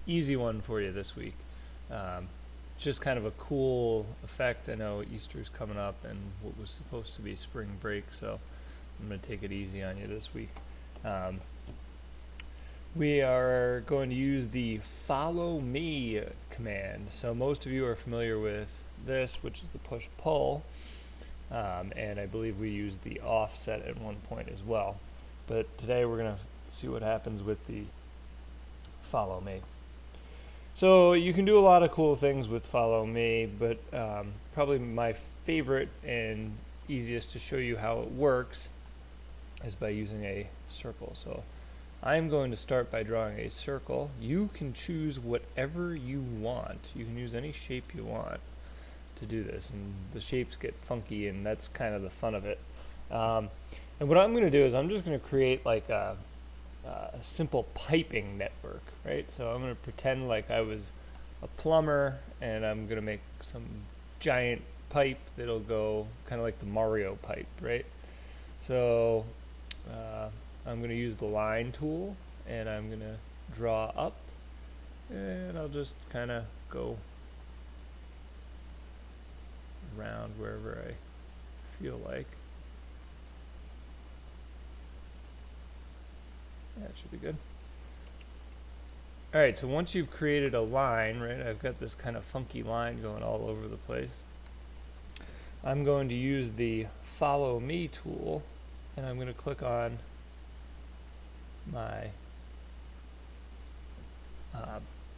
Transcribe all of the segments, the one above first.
easy one for you this week. Um, just kind of a cool effect. I know Easter's coming up and what was supposed to be spring break, so I'm going to take it easy on you this week. We are going to use the follow me command. So most of you are familiar with this, which is the push pull, and I believe we used the offset at one point as well. But today we're going to see what happens with the follow me. So you can do a lot of cool things with follow me, but probably my favorite and easiest to show you how it works is by using a circle. So I'm going to start by drawing a circle. You can choose whatever you want. You can use any shape you want to do this, and the shapes get funky, and that's kind of the fun of it. And what I'm going to do is I'm just going to create like a simple piping network, right? So I'm going to pretend like I was a plumber, and I'm going to make some giant pipe that'll go kind of like the Mario pipe, right? So I'm going to use the line tool, and I'm going to draw up, and I'll just kind of go around wherever I feel like. That should be good. Alright, so once you've created a line, right, I've got this kind of funky line going all over the place. I'm going to use the follow me tool, and I'm going to click on my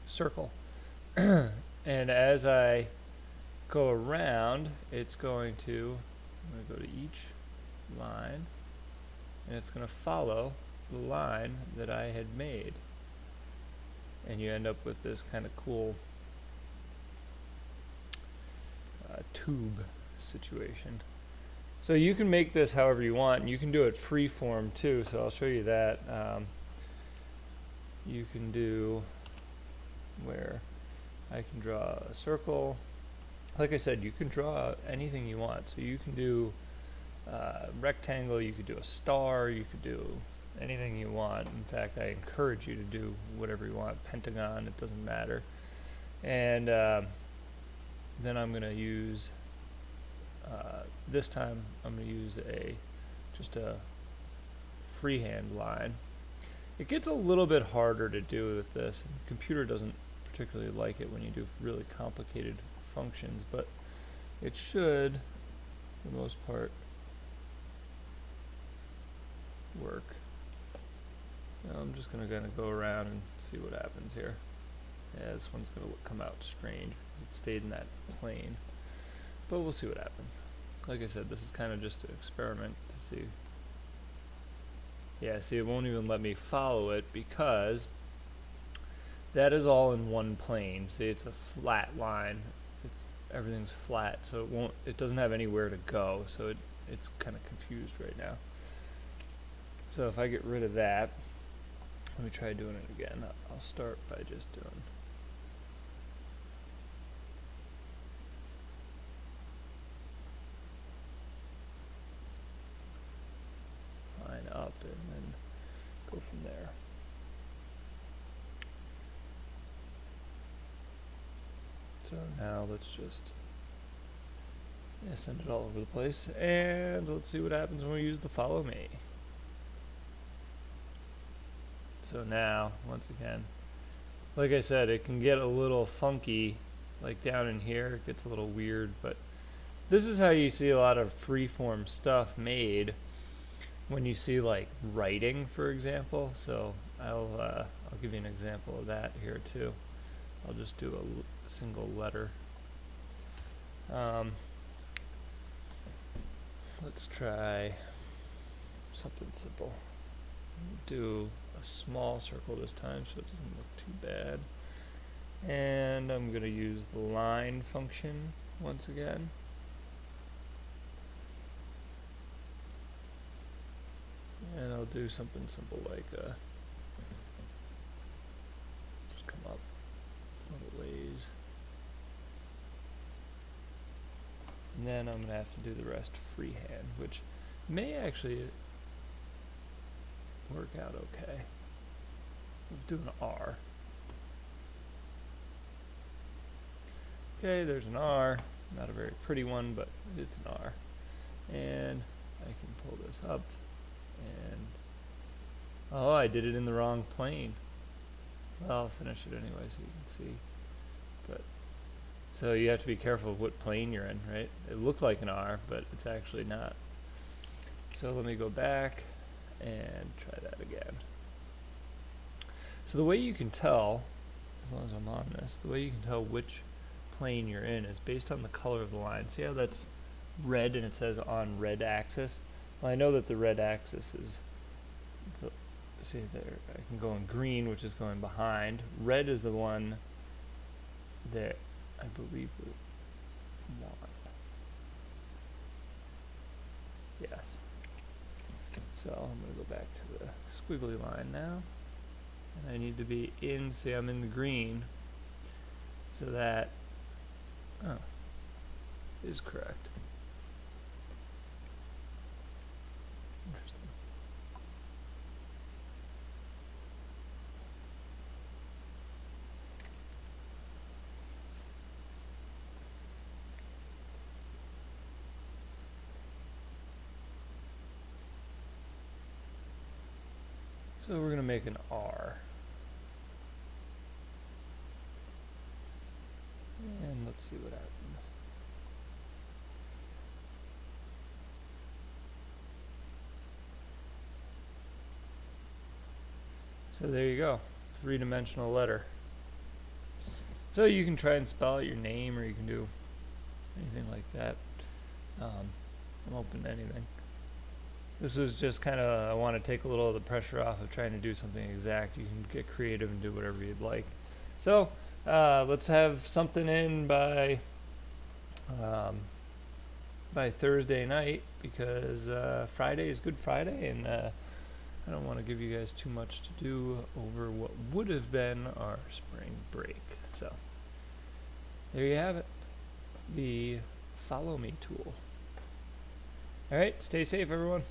circle. And as I go around, it's going to, I'm going to go to each line, and it's going to follow the line that I had made. And you end up with this kind of cool tube situation. So you can make this however you want, and you can do it free form too, so I'll show you that. You can do where I can draw a circle. Like I said, you can draw anything you want. So you can do rectangle, you could do a star, you could do anything you want. In fact, I encourage you to do whatever you want. Pentagon, it doesn't matter. And then I'm going to use, this time I'm going to use just a freehand line. It gets a little bit harder to do with this. The computer doesn't particularly like it when you do really complicated functions, but it should, for the most part, work. Now I'm just going to go around and see what happens here. Yeah, this one's going to come out strange because it stayed in that plane, but we'll see what happens. Like I said, this is kind of just an experiment to see. Yeah, see, it won't even let me follow it because that is all in one plane. See, it's a flat line. Everything's flat, so it doesn't have anywhere to go, so it's kind of confused right now. So if I get rid of that, let me try doing it again. I'll start by just doing line up and then go from there. So now let's just send it all over the place, and let's see what happens when we use the follow me. So now, once again, like I said, it can get a little funky, like down in here, it gets a little weird, but this is how you see a lot of freeform stuff made when you see like writing, for example. So I'll give you an example of that here too. I'll just do a single letter. Let's try something simple. Do a small circle this time so it doesn't look too bad. And I'm going to use the line function once again. And I'll do something simple like just come up little ways. And then I'm going to have to do the rest freehand, which may actually work out okay. Let's do an R. Okay, there's an R. Not a very pretty one, but it's an R. And I can pull this up and, oh, I did it in the wrong plane. Well, I'll finish it anyway so you can see. But so you have to be careful of what plane you're in, right? It looked like an R, but it's actually not. So let me go back and try that again. So the way you can tell, as long as I'm on this, the way you can tell which plane you're in is based on the color of the line. See how that's red and it says on red axis? Well, I know that the red axis is, see there, I can go in green, which is going behind. Red is the one that I believe we want. Yes. So I'm going to go back to the squiggly line now. And I need to be in, see I'm in the green, so that, oh, is correct. Interesting. So we're going to make an R. And let's see what happens. So there you go, three-dimensional letter. So you can try and spell out your name, or you can do anything like that. I'm open to anything. This is just kind of, I want to take a little of the pressure off of trying to do something exact. You can get creative and do whatever you'd like. So let's have something in by Thursday night, because Friday is Good Friday, and I don't want to give you guys too much to do over what would have been our spring break. So there you have it, the Follow Me tool. All right, stay safe, everyone.